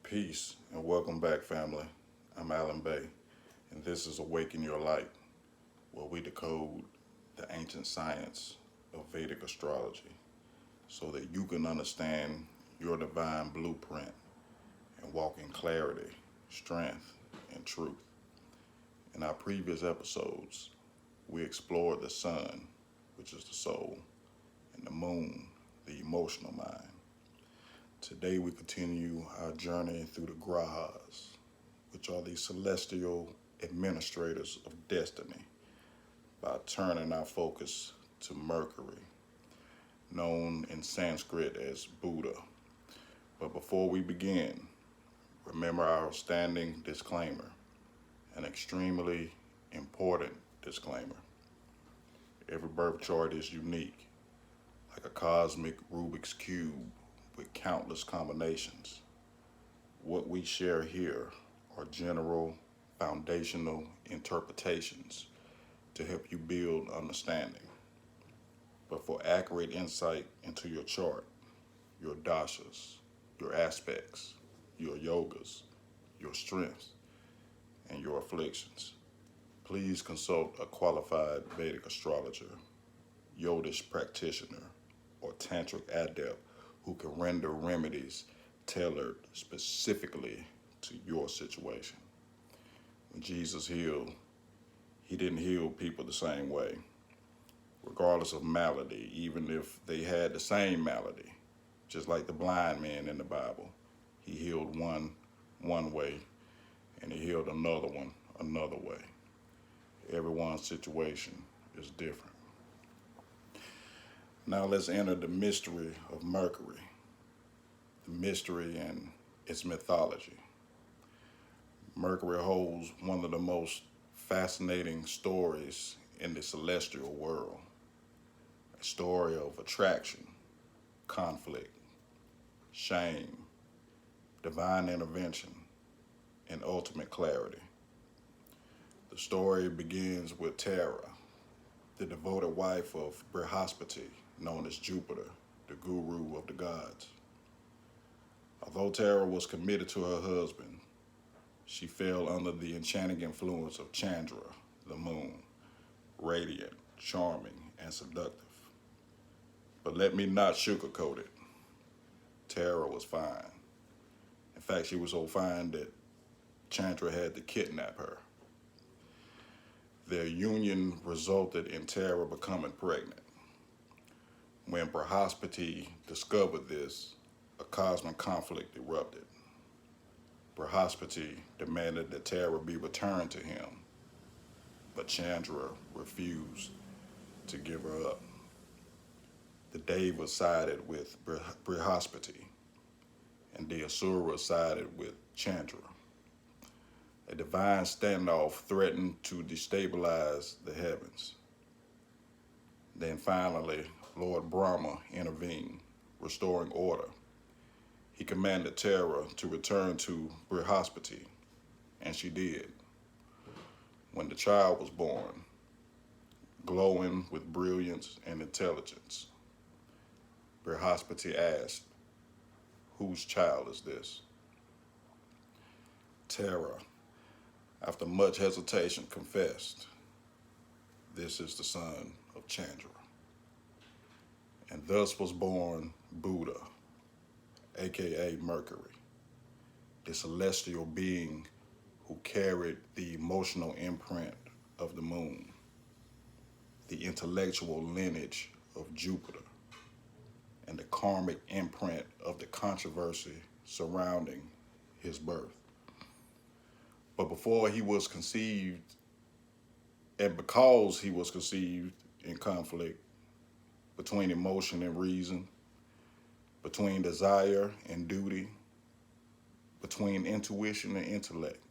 Peace and welcome back, family. I'm Allen Bey, and this is Awaken Your Light, where we decode the ancient science of Vedic astrology so that you can understand your divine blueprint and walk in clarity, strength, and truth. In our previous episodes, we explored the sun, which is the soul, and the moon, the emotional mind. Today we continue our journey through the grahas, which are the celestial administrators of destiny, by turning our focus to Mercury, known in Sanskrit as Budha. But before we begin, remember our standing disclaimer, an extremely important disclaimer. Every birth chart is unique, like a cosmic Rubik's Cube with countless combinations. What we share here are general, foundational interpretations to help you build understanding. But for accurate insight into your chart, your dashas, your aspects, your yogas, your strengths, and your afflictions, please consult a qualified Vedic astrologer, Yodish practitioner, or tantric adept who can render remedies tailored specifically to your situation. When Jesus healed, he didn't heal people the same way, regardless of malady, even if they had the same malady. Just like the blind man in the Bible, he healed one way and he healed another way. Everyone's situation is different. Now let's enter the mystery of Mercury, the mystery and its mythology. Mercury holds one of the most fascinating stories in the celestial world, a story of attraction, conflict, shame, divine intervention, and ultimate clarity. The story begins with Tara, the devoted wife of Brihaspati, known as Jupiter, the guru of the gods. Although Tara was committed to her husband, she fell under the enchanting influence of Chandra, the moon, radiant, charming, and seductive. But let me not sugarcoat it. Tara was fine. In fact, she was so fine that Chandra had to kidnap her. Their union resulted in Tara becoming pregnant. When Brihaspati discovered this, a cosmic conflict erupted. Brihaspati demanded that Tara be returned to him, but Chandra refused to give her up. The Devas sided with Brihaspati, and the Asuras sided with Chandra. A divine standoff threatened to destabilize the heavens. Then finally, Lord Brahma intervened, restoring order. He commanded Tara to return to Brihaspati, and she did. When the child was born, glowing with brilliance and intelligence, Brihaspati asked, "Whose child is this?" Tara, after much hesitation, confessed, "This is the son of Chandra." And thus was born Budha, aka Mercury, the celestial being who carried the emotional imprint of the moon, the intellectual lineage of Jupiter, and the karmic imprint of the controversy surrounding his birth. But before he was conceived, and because he was conceived in conflict between emotion and reason, between desire and duty, between intuition and intellect,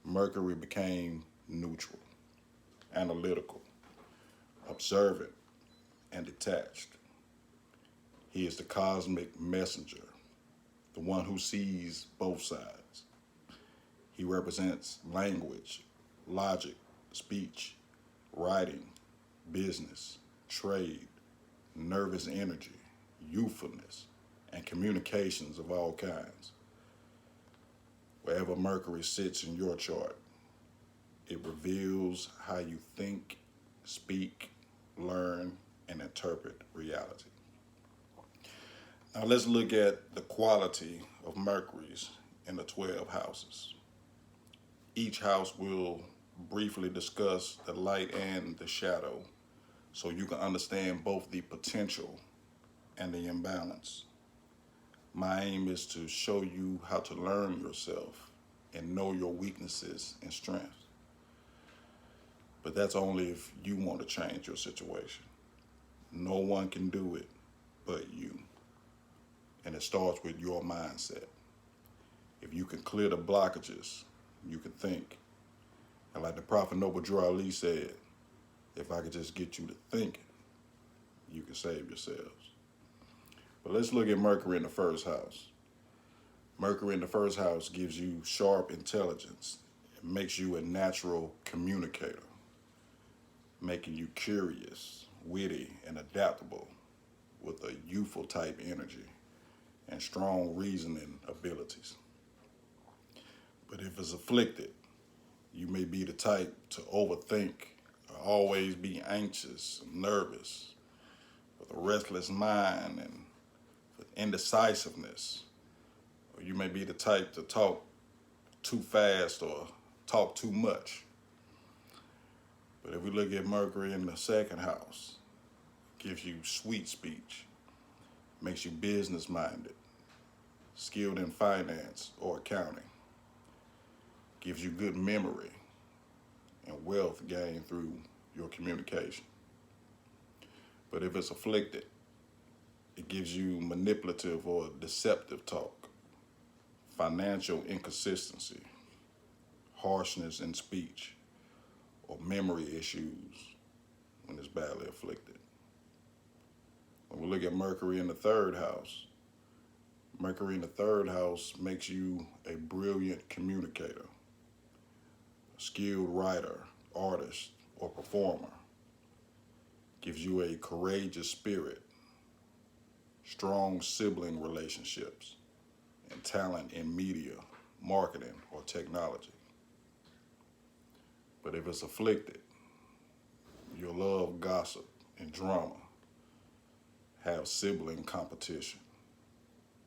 Mercury became neutral, analytical, observant, and detached. He is the cosmic messenger, the one who sees both sides. He represents language, logic, speech, writing, business, trade, nervous energy, youthfulness, and communications of all kinds. Wherever Mercury sits in your chart, it reveals how you think, speak, learn, and interpret reality. Now let's look at the quality of Mercury's in the 12 houses. Each house will briefly discuss the light and the shadow so you can understand both the potential and the imbalance. My aim is to show you how to learn yourself and know your weaknesses and strengths. But that's only if you want to change your situation. No one can do it but you. And it starts with your mindset. If you can clear the blockages, you can think. And like the Prophet Noble Drew Ali said, if I could just get you to thinking, you can save yourselves. But let's look at Mercury in the first house. Mercury in the first house gives you sharp intelligence. It makes you a natural communicator, making you curious, witty, and adaptable with a youthful type energy and strong reasoning abilities. But if it's afflicted, you may be the type to overthink or always be anxious and nervous, with a restless mind and with indecisiveness. Or you may be the type to talk too fast or talk too much. But if we look at Mercury in the second house, it gives you sweet speech, makes you business minded, skilled in finance or accounting, gives you good memory and wealth gained through your communication. But if it's afflicted, it gives you manipulative or deceptive talk, financial inconsistency, harshness in speech, or memory issues when it's badly afflicted. When we look at Mercury in the third house, Mercury in the third house makes you a brilliant communicator, a skilled writer, artist, or performer. Gives you a courageous spirit, strong sibling relationships, and talent in media, marketing, or technology. But if it's afflicted, you'll love gossip and drama, have sibling competition,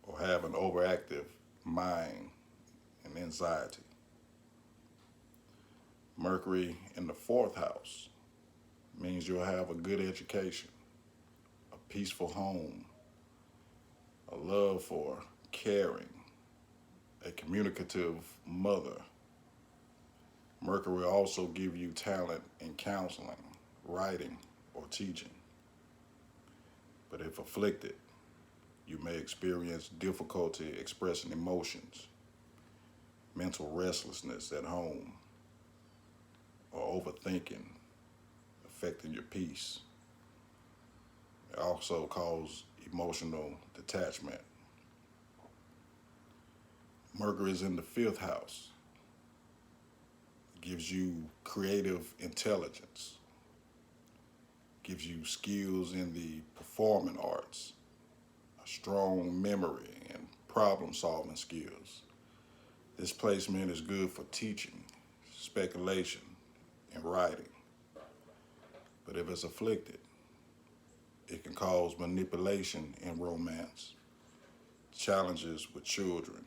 or have an overactive mind and anxiety. Mercury in the fourth house means you'll have a good education, a peaceful home, a love for caring, a communicative mother. Mercury will also give you talent in counseling, writing, or teaching. But if afflicted, you may experience difficulty expressing emotions, mental restlessness at home, or overthinking, affecting your peace. It also causes emotional detachment. Mercury is in the fifth house. It gives you creative intelligence, gives you skills in the performing arts, a strong memory, and problem-solving skills. This placement is good for teaching, speculation, and writing. But if it's afflicted, it can cause manipulation in romance, challenges with children,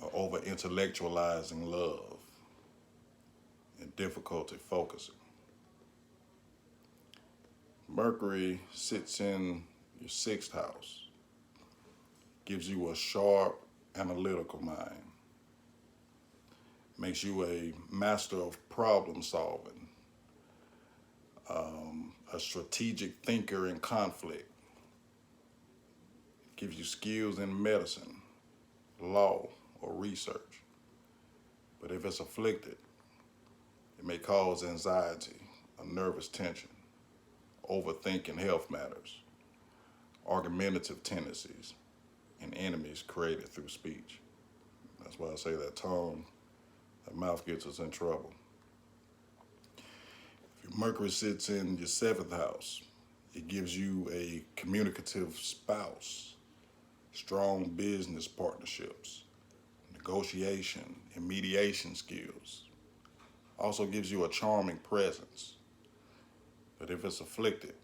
or over-intellectualizing love, and difficulty focusing. Mercury sits in your sixth house, gives you a sharp, analytical mind, makes you a master of problem solving, a strategic thinker in conflict, gives you skills in medicine, law, or research. But if it's afflicted, it may cause anxiety, a nervous tension, overthinking health matters, argumentative tendencies, and enemies created through speech. That's why I say that tongue, that mouth gets us in trouble. If your Mercury sits in your seventh house, it gives you a communicative spouse, strong business partnerships, negotiation, and mediation skills. Also gives you a charming presence. But if it's afflicted,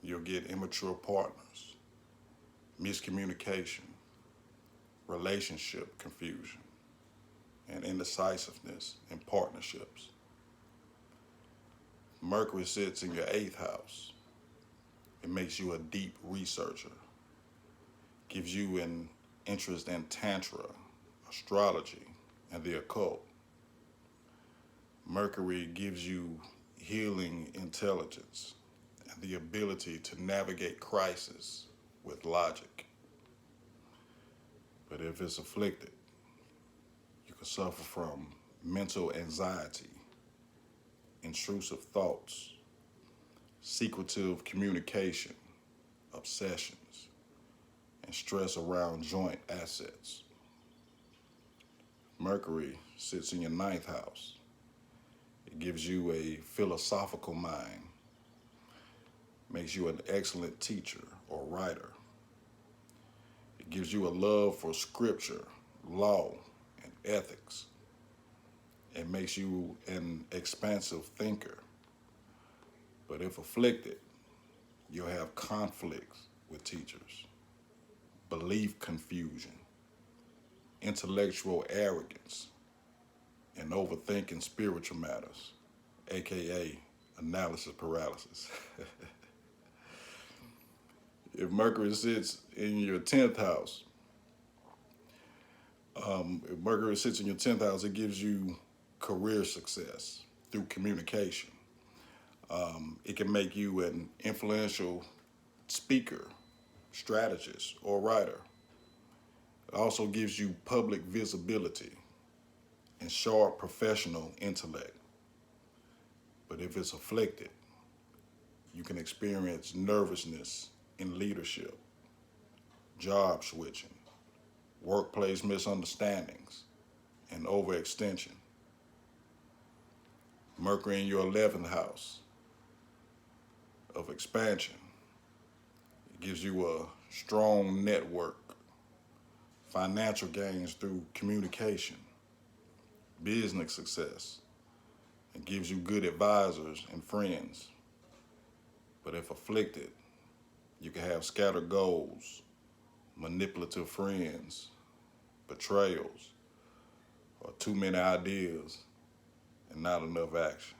you'll get immature partners, miscommunication, relationship confusion, and indecisiveness in partnerships. Mercury sits in your 8th house. It makes you a deep researcher, gives you an interest in Tantra, astrology, and the occult. Mercury gives you healing intelligence and the ability to navigate crisis with logic. But if it's afflicted, you can suffer from mental anxiety, intrusive thoughts, secretive communication, obsessions, and stress around joint assets. Mercury sits in your 9th house. It gives you a philosophical mind, makes you an excellent teacher or writer. It gives you a love for scripture, law, and ethics. It makes you an expansive thinker. But if afflicted, you'll have conflicts with teachers, belief confusion, intellectual arrogance, and overthinking spiritual matters, aka analysis paralysis. If Mercury sits in your 10th house, it gives you career success through communication. It can make you an influential speaker, strategist, or writer. It also gives you public visibility and sharp professional intellect. But if it's afflicted, you can experience nervousness in leadership, job switching, workplace misunderstandings, and overextension. Mercury in your 11th house of expansion. It gives you a strong network, financial gains through communication, business success, and gives you good advisors and friends. But if afflicted, you can have scattered goals, manipulative friends, betrayals, or too many ideas and not enough action.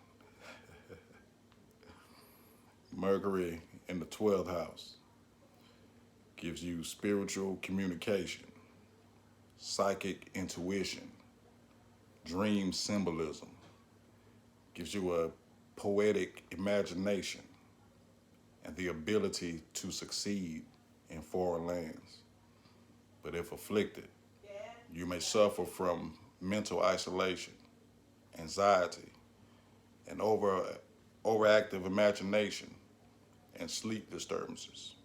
Mercury in the 12th house gives you spiritual communication, psychic intuition, dream symbolism, gives you a poetic imagination, and the ability to succeed in foreign lands. But if afflicted, you may suffer from mental isolation, anxiety, and overactive imagination, and sleep disturbances.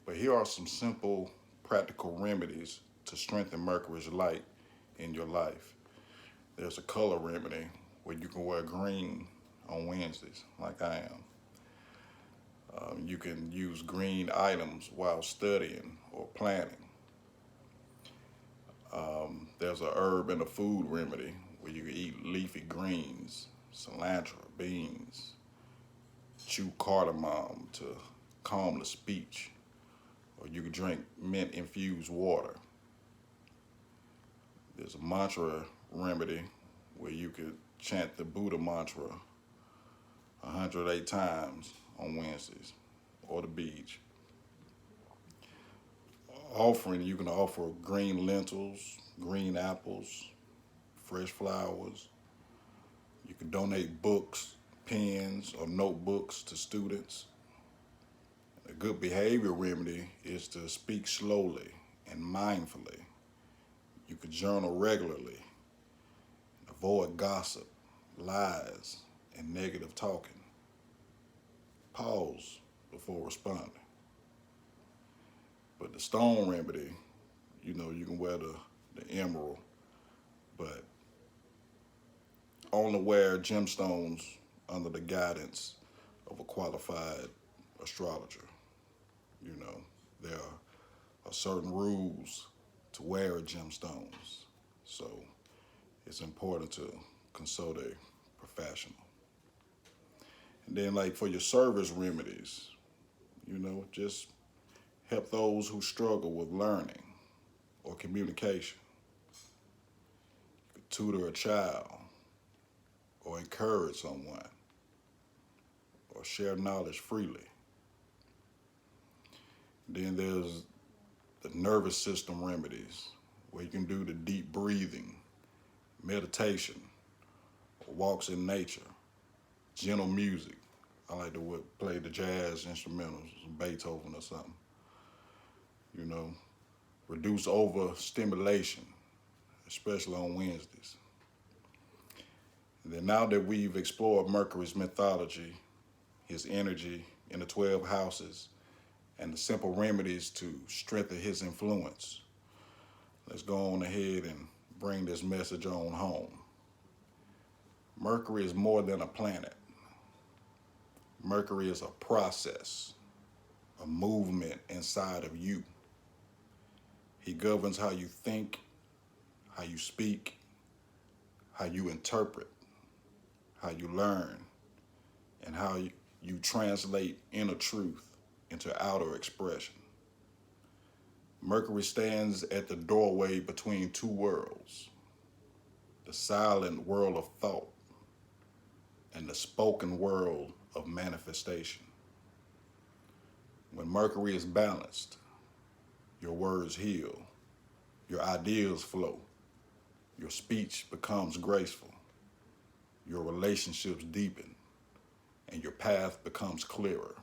But here are some simple, practical remedies to strengthen Mercury's light in your life. There's a color remedy where you can wear green on Wednesdays, like I am. You can use green items while studying or planning. There's a herb and a food remedy where you can eat leafy greens, cilantro, beans, chew cardamom to calm the speech, or you can drink mint-infused water. There's a mantra remedy where you could chant the Budha mantra 108 times on Wednesdays, or the beach. Offering, you can offer green lentils, green apples, fresh flowers. You can donate books, pens, or notebooks to students. A good behavior remedy is to speak slowly and mindfully. You could journal regularly. Avoid gossip, lies, and negative talking. Pause before responding. But the stone remedy, you can wear the emerald, but only wear gemstones under the guidance of a qualified astrologer. There are certain rules to to wear gemstones. So it's important to consult a professional. And then like for your service remedies, just help those who struggle with learning or communication. You could tutor a child or encourage someone or share knowledge freely. Then there's the nervous system remedies, where you can do the deep breathing, meditation, or walks in nature, gentle music. I like to play the jazz instrumentals, Beethoven or something. Reduce overstimulation, especially on Wednesdays. And then now that we've explored Mercury's mythology, his energy in the 12 houses, and the simple remedies to strengthen his influence, let's go on ahead and bring this message on home. Mercury is more than a planet. Mercury is a process, a movement inside of you. He governs how you think, how you speak, how you interpret, how you learn, and how you translate inner truth into outer expression. Mercury stands at the doorway between two worlds, the silent world of thought and the spoken world of manifestation. When Mercury is balanced, your words heal, your ideas flow, your speech becomes graceful, your relationships deepen, and your path becomes clearer.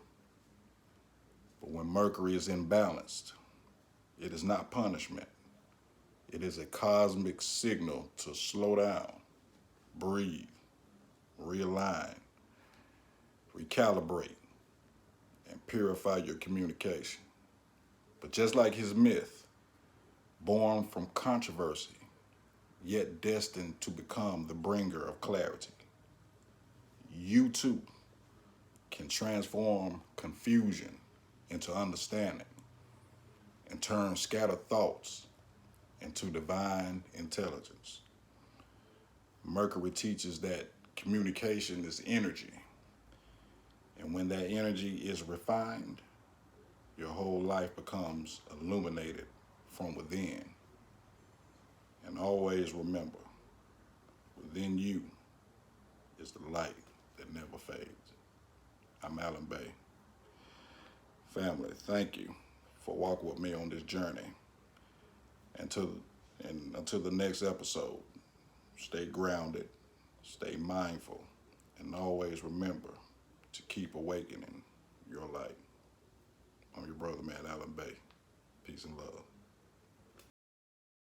But when Mercury is imbalanced, it is not punishment. It is a cosmic signal to slow down, breathe, realign, recalibrate, and purify your communication. But just like his myth, born from controversy, yet destined to become the bringer of clarity, you too can transform confusion into understanding and turn scattered thoughts into divine intelligence. Mercury teaches that communication is energy, and when that energy is refined, your whole life becomes illuminated from within. And always remember, within you is the light that never fades. I'm Allen Bey. Family, thank you for walking with me on this journey. Until the next episode, stay grounded, stay mindful, and always remember to keep awakening your light. I'm your brother, man, Allen Bey. Peace and love.